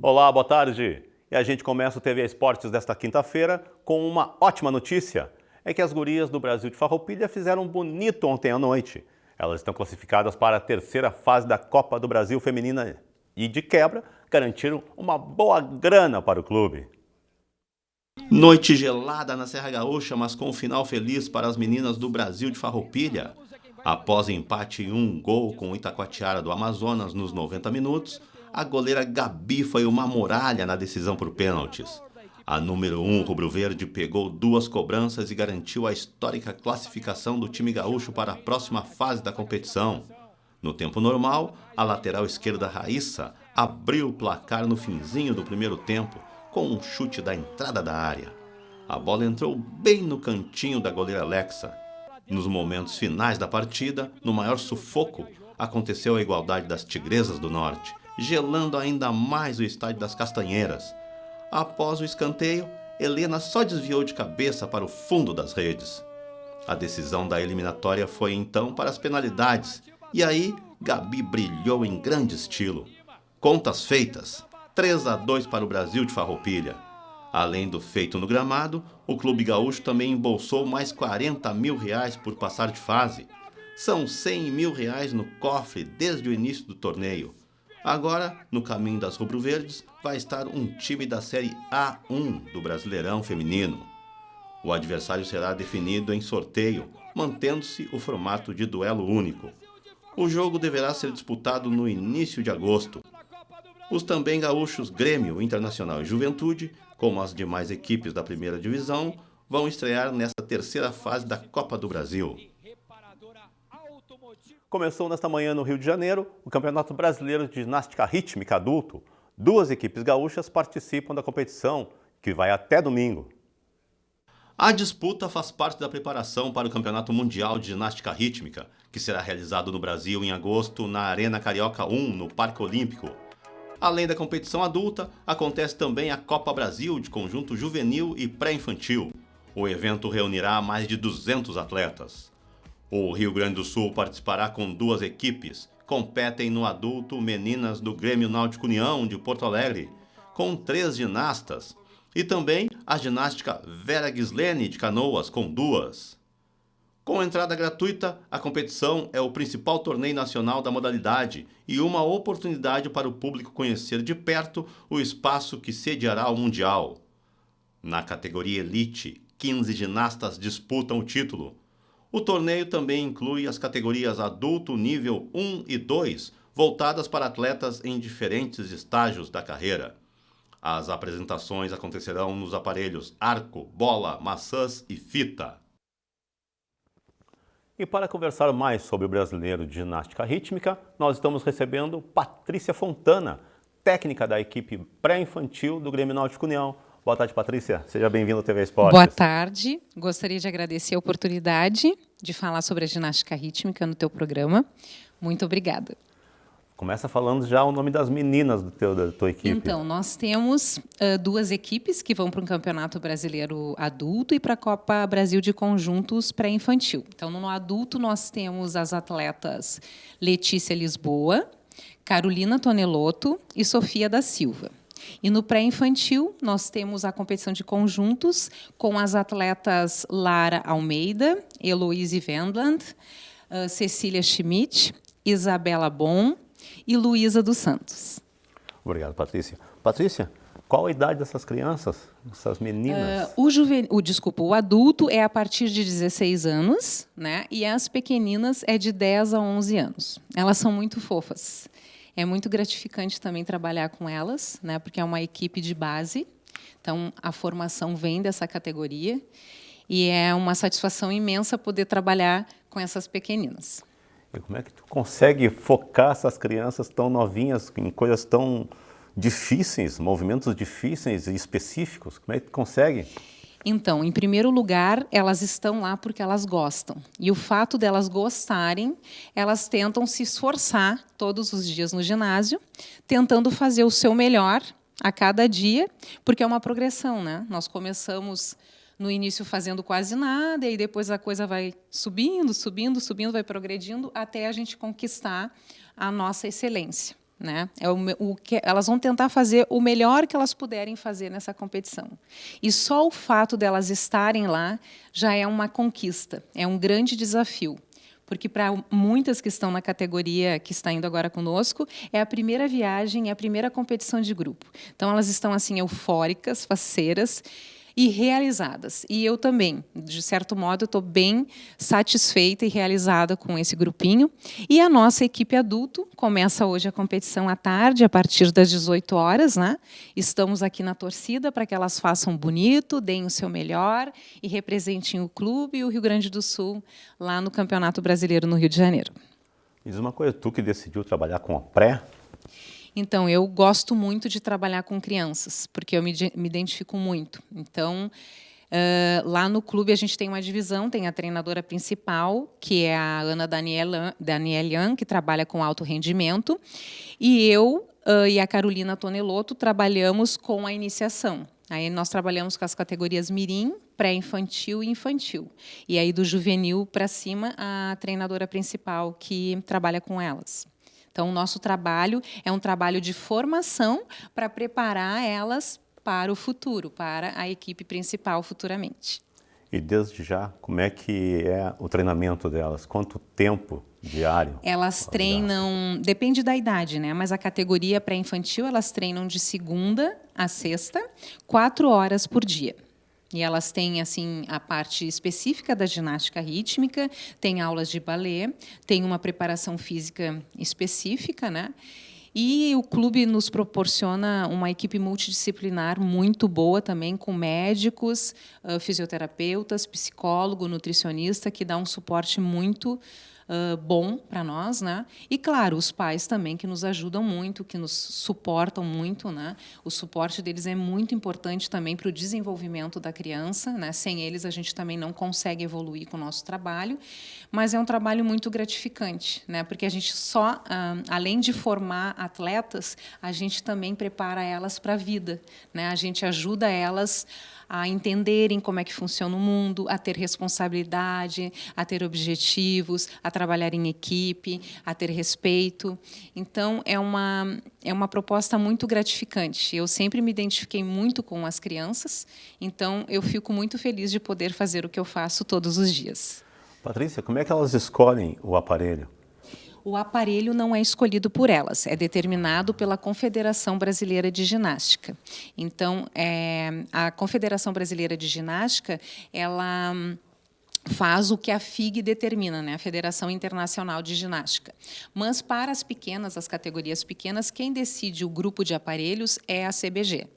Olá, boa tarde. E a gente começa o TV Esportes desta quinta-feira com uma ótima notícia. É que as gurias do Brasil de Farroupilha fizeram bonito ontem à noite. Elas estão classificadas para a terceira fase da Copa do Brasil Feminina e, de quebra, garantiram uma boa grana para o clube. Noite gelada na Serra Gaúcha, mas com um final feliz para as meninas do Brasil de Farroupilha. Após empate em 1-1 com o Itacoatiara do Amazonas nos 90 minutos, a goleira Gabi foi uma muralha na decisão por pênaltis. A número 1 rubro-verde pegou 2 cobranças e garantiu a histórica classificação do time gaúcho para a próxima fase da competição. No tempo normal, a lateral esquerda Raíssa abriu o placar no finzinho do primeiro tempo com um chute da entrada da área. A bola entrou bem no cantinho da goleira Alexa. Nos momentos finais da partida, no maior sufoco, aconteceu a igualdade das Tigresas do Norte, gelando ainda mais o estádio das Castanheiras. Após o escanteio, Helena só desviou de cabeça para o fundo das redes. A decisão da eliminatória foi então para as penalidades, e aí Gabi brilhou em grande estilo. Contas feitas, 3-2 para o Brasil de Farroupilha. Além do feito no gramado, o clube gaúcho também embolsou mais R$40 mil por passar de fase. São R$100 mil no cofre desde o início do torneio. Agora, no caminho das rubro-verdes, vai estar um time da Série A1 do Brasileirão Feminino. O adversário será definido em sorteio, mantendo-se o formato de duelo único. O jogo deverá ser disputado no início de agosto. Os também gaúchos Grêmio, Internacional e Juventude, como as demais equipes da primeira divisão, vão estrear nesta terceira fase da Copa do Brasil. Começou nesta manhã no Rio de Janeiro o Campeonato Brasileiro de Ginástica Rítmica Adulto. 2 equipes gaúchas participam da competição, que vai até domingo. A disputa faz parte da preparação para o Campeonato Mundial de Ginástica Rítmica, que será realizado no Brasil em agosto na Arena Carioca 1, no Parque Olímpico. Além da competição adulta, acontece também a Copa Brasil de conjunto juvenil e pré-infantil. O evento reunirá mais de 200 atletas. O Rio Grande do Sul participará com 2 equipes. Competem no adulto meninas do Grêmio Náutico União de Porto Alegre, com 3 ginastas. E também a ginástica Vera Gislene de Canoas, com 2. Com entrada gratuita, a competição é o principal torneio nacional da modalidade e uma oportunidade para o público conhecer de perto o espaço que sediará o Mundial. Na categoria Elite, 15 ginastas disputam o título. O torneio também inclui as categorias adulto nível 1 e 2, voltadas para atletas em diferentes estágios da carreira. As apresentações acontecerão nos aparelhos arco, bola, maçãs e fita. E para conversar mais sobre o brasileiro de ginástica rítmica, nós estamos recebendo Patrícia Fontana, técnica da equipe pré-infantil do Grêmio Náutico União. Boa tarde, Patrícia. Seja bem-vinda ao TV Esportes. Boa tarde. Gostaria de agradecer a oportunidade de falar sobre a ginástica rítmica no teu programa. Muito obrigada. Começa falando já o nome das meninas da tua equipe. Então, nós temos 2 equipes que vão para o Campeonato Brasileiro Adulto e para a Copa Brasil de Conjuntos Pré-Infantil. Então, no adulto, nós temos as atletas Letícia Lisboa, Carolina Tonelotto e Sofia da Silva. E no pré-infantil, nós temos a competição de conjuntos com as atletas Lara Almeida, Heloise Wendland, Cecília Schmidt, Isabela Bon e Luísa dos Santos. Obrigado, Patrícia. Patrícia, qual a idade dessas crianças, dessas meninas? O adulto é a partir de 16 anos, né? E as pequeninas é de 10 a 11 anos. Elas são muito fofas. É muito gratificante também trabalhar com elas, né? Porque é uma equipe de base. Então, a formação vem dessa categoria. E é uma satisfação imensa poder trabalhar com essas pequeninas. E como é que tu consegue focar essas crianças tão novinhas em coisas tão difíceis, movimentos difíceis e específicos? Como é que tu consegue? Então, em primeiro lugar, elas estão lá porque elas gostam. E o fato delas gostarem, elas tentam se esforçar todos os dias no ginásio, tentando fazer o seu melhor a cada dia, porque é uma progressão, né? Nós começamos no início fazendo quase nada, e depois a coisa vai subindo, subindo, subindo, vai progredindo, até a gente conquistar a nossa excelência, né? Elas vão tentar fazer o melhor que elas puderem fazer nessa competição. E só o fato delas estarem lá já é uma conquista, é um grande desafio. Porque para muitas que estão na categoria que está indo agora conosco, é a primeira viagem, é a primeira competição de grupo. Então, elas estão assim eufóricas, faceiras e realizadas. E eu também, de certo modo, estou bem satisfeita e realizada com esse grupinho. E a nossa equipe adulto começa hoje a competição à tarde, a partir das 18 horas. Né? Estamos aqui na torcida para que elas façam bonito, deem o seu melhor e representem o clube e o Rio Grande do Sul lá no Campeonato Brasileiro no Rio de Janeiro. Me diz uma coisa, tu que decidiu trabalhar com a pré? Então, eu gosto muito de trabalhar com crianças, porque eu me identifico muito. Então, lá no clube, a gente tem uma divisão, tem a treinadora principal, que é a Ana Danielian, que trabalha com alto rendimento, e eu e a Carolina Tonelotto trabalhamos com a iniciação. Aí nós trabalhamos com as categorias mirim, pré-infantil e infantil. E aí, do juvenil para cima, a treinadora principal, que trabalha com elas. Então, o nosso trabalho é um trabalho de formação para preparar elas para o futuro, para a equipe principal futuramente. E desde já, como é que é o treinamento delas? Quanto tempo diário? Elas treinam, depende da idade, né? Mas a categoria pré-infantil, elas treinam de segunda a sexta, 4 horas por dia. E elas têm assim a parte específica da ginástica rítmica, tem aulas de balé, tem uma preparação física específica, né? E o clube nos proporciona uma equipe multidisciplinar muito boa também, com médicos, fisioterapeutas, psicólogo, nutricionista, que dá um suporte muito bom para nós, né? E claro, os pais também que nos ajudam muito, que nos suportam muito, né? O suporte deles é muito importante também para o desenvolvimento da criança, né? Sem eles a gente também não consegue evoluir com o nosso trabalho, mas é um trabalho muito gratificante, né? Porque a gente só, além de formar atletas, a gente também prepara elas para a vida, né? A gente ajuda elas a entenderem como é que funciona o mundo, a ter responsabilidade, a ter objetivos, a trabalhar em equipe, a ter respeito. Então, é uma proposta muito gratificante. Eu sempre me identifiquei muito com as crianças, então eu fico muito feliz de poder fazer o que eu faço todos os dias. Patrícia, como é que elas escolhem o aparelho? O aparelho não é escolhido por elas, é determinado pela Confederação Brasileira de Ginástica. Então, a Confederação Brasileira de Ginástica, ela faz o que a FIG determina, né? A Federação Internacional de Ginástica. Mas, para as pequenas, as categorias pequenas, quem decide o grupo de aparelhos é a CBG.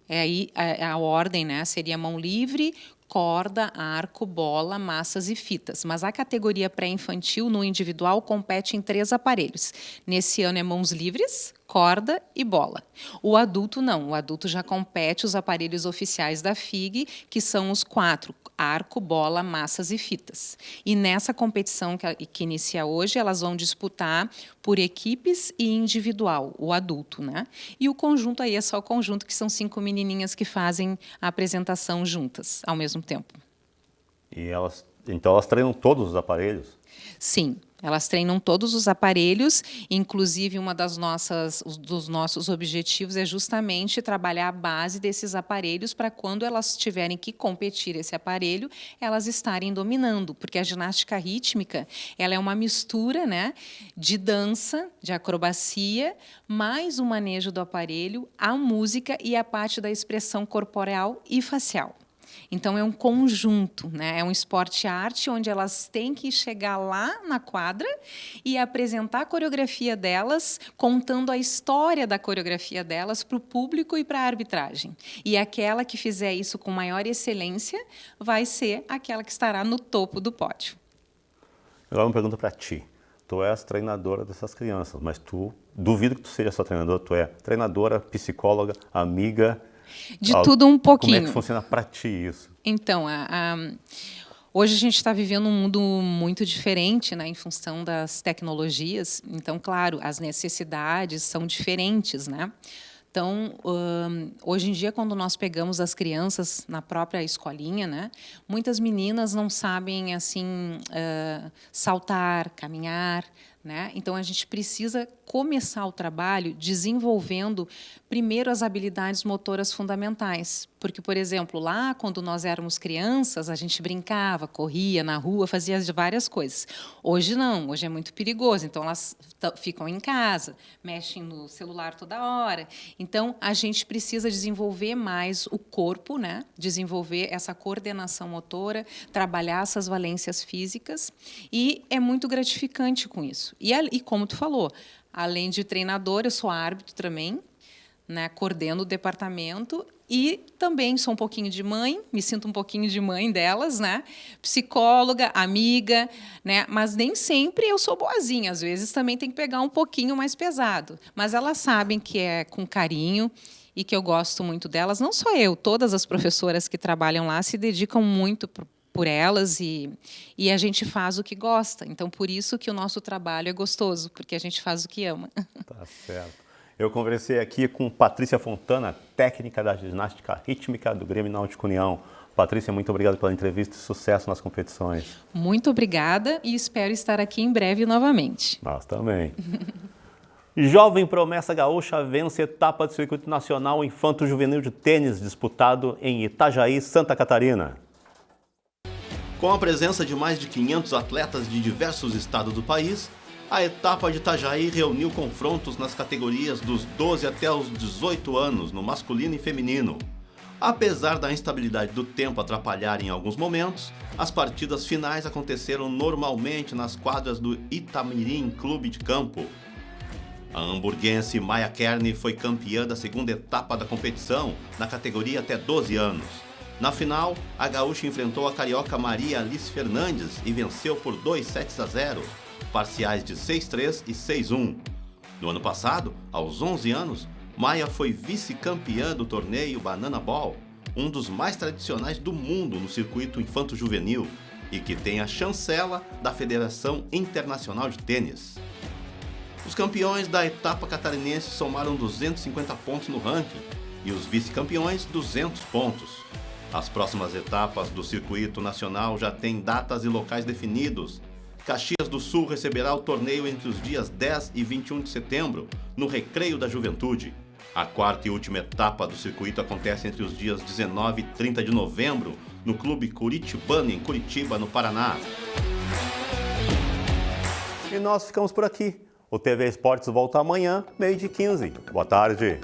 Aí a ordem, né, seria mão livre, corda, arco, bola, massas e fitas. Mas a categoria pré-infantil, no individual, compete em 3 aparelhos. Nesse ano é mãos livres, corda e bola. O adulto não. O adulto já compete os aparelhos oficiais da FIG, que são os 4, arco, bola, massas e fitas. E nessa competição que inicia hoje, elas vão disputar por equipes e individual, o adulto, né? E o conjunto aí é só o conjunto, que são 5 menininhas que fazem a apresentação juntas, ao mesmo tempo. E então elas treinam todos os aparelhos? Sim, elas treinam todos os aparelhos, inclusive dos nossos objetivos é justamente trabalhar a base desses aparelhos para quando elas tiverem que competir esse aparelho, elas estarem dominando, porque a ginástica rítmica, ela é uma mistura, né, de dança, de acrobacia, mais o manejo do aparelho, a música e a parte da expressão corporal e facial. Então, é um conjunto, né? É um esporte-arte onde elas têm que chegar lá na quadra e apresentar a coreografia delas, contando a história da coreografia delas para o público e para a arbitragem. E aquela que fizer isso com maior excelência vai ser aquela que estará no topo do pódio. Agora uma pergunta para ti. Tu és treinadora dessas crianças, mas duvido que tu seja só treinadora, tu é treinadora, psicóloga, amiga... De tudo um pouquinho. Como é que funciona para ti isso? Então, hoje a gente está vivendo um mundo muito diferente, né, em função das tecnologias. Então, claro, as necessidades são diferentes, né? Então, hoje em dia, quando nós pegamos as crianças na própria escolinha, né, muitas meninas não sabem assim saltar, caminhar, né? Então, a gente precisa começar o trabalho desenvolvendo primeiro as habilidades motoras fundamentais. Porque, por exemplo, lá quando nós éramos crianças, a gente brincava, corria na rua, fazia várias coisas. Hoje não, hoje é muito perigoso. Então, elas ficam em casa, mexem no celular toda hora. Então, a gente precisa desenvolver mais o corpo, né? Desenvolver essa coordenação motora, trabalhar essas valências físicas, e é muito gratificante com isso. E como tu falou, além de treinador, eu sou árbitro também, né? Coordeno o departamento e também sou um pouquinho de mãe, me sinto um pouquinho de mãe delas, né? Psicóloga, amiga, né? Mas nem sempre eu sou boazinha, às vezes também tem que pegar um pouquinho mais pesado. Mas elas sabem que é com carinho e que eu gosto muito delas. Não só eu, todas as professoras que trabalham lá se dedicam muito por elas e a gente faz o que gosta. Então, por isso que o nosso trabalho é gostoso, porque a gente faz o que ama. Tá certo. Eu conversei aqui com Patrícia Fontana, técnica da ginástica rítmica do Grêmio Náutico União. Patrícia, muito obrigado pela entrevista e sucesso nas competições. Muito obrigada e espero estar aqui em breve novamente. Nós também. Jovem promessa gaúcha vence etapa do circuito nacional infanto-juvenil de tênis disputado em Itajaí, Santa Catarina. Com a presença de mais de 500 atletas de diversos estados do país, a etapa de Itajaí reuniu confrontos nas categorias dos 12 até os 18 anos, no masculino e feminino. Apesar da instabilidade do tempo atrapalhar em alguns momentos, as partidas finais aconteceram normalmente nas quadras do Itamirim Clube de Campo. A hamburguense Maia Kern foi campeã da segunda etapa da competição, na categoria até 12 anos. Na final, a gaúcha enfrentou a carioca Maria Alice Fernandes e venceu por 2-7-0, parciais de 6-3 e 6-1. No ano passado, aos 11 anos, Maia foi vice-campeã do torneio Banana Ball, um dos mais tradicionais do mundo no circuito infanto-juvenil e que tem a chancela da Federação Internacional de Tênis. Os campeões da etapa catarinense somaram 250 pontos no ranking e os vice-campeões 200 pontos. As próximas etapas do circuito nacional já têm datas e locais definidos. Caxias do Sul receberá o torneio entre os dias 10 e 21 de setembro, no Recreio da Juventude. A quarta e última etapa do circuito acontece entre os dias 19 e 30 de novembro, no Clube Curitibano, em Curitiba, no Paraná. E nós ficamos por aqui. O TV Esportes volta amanhã, 12h15. Boa tarde.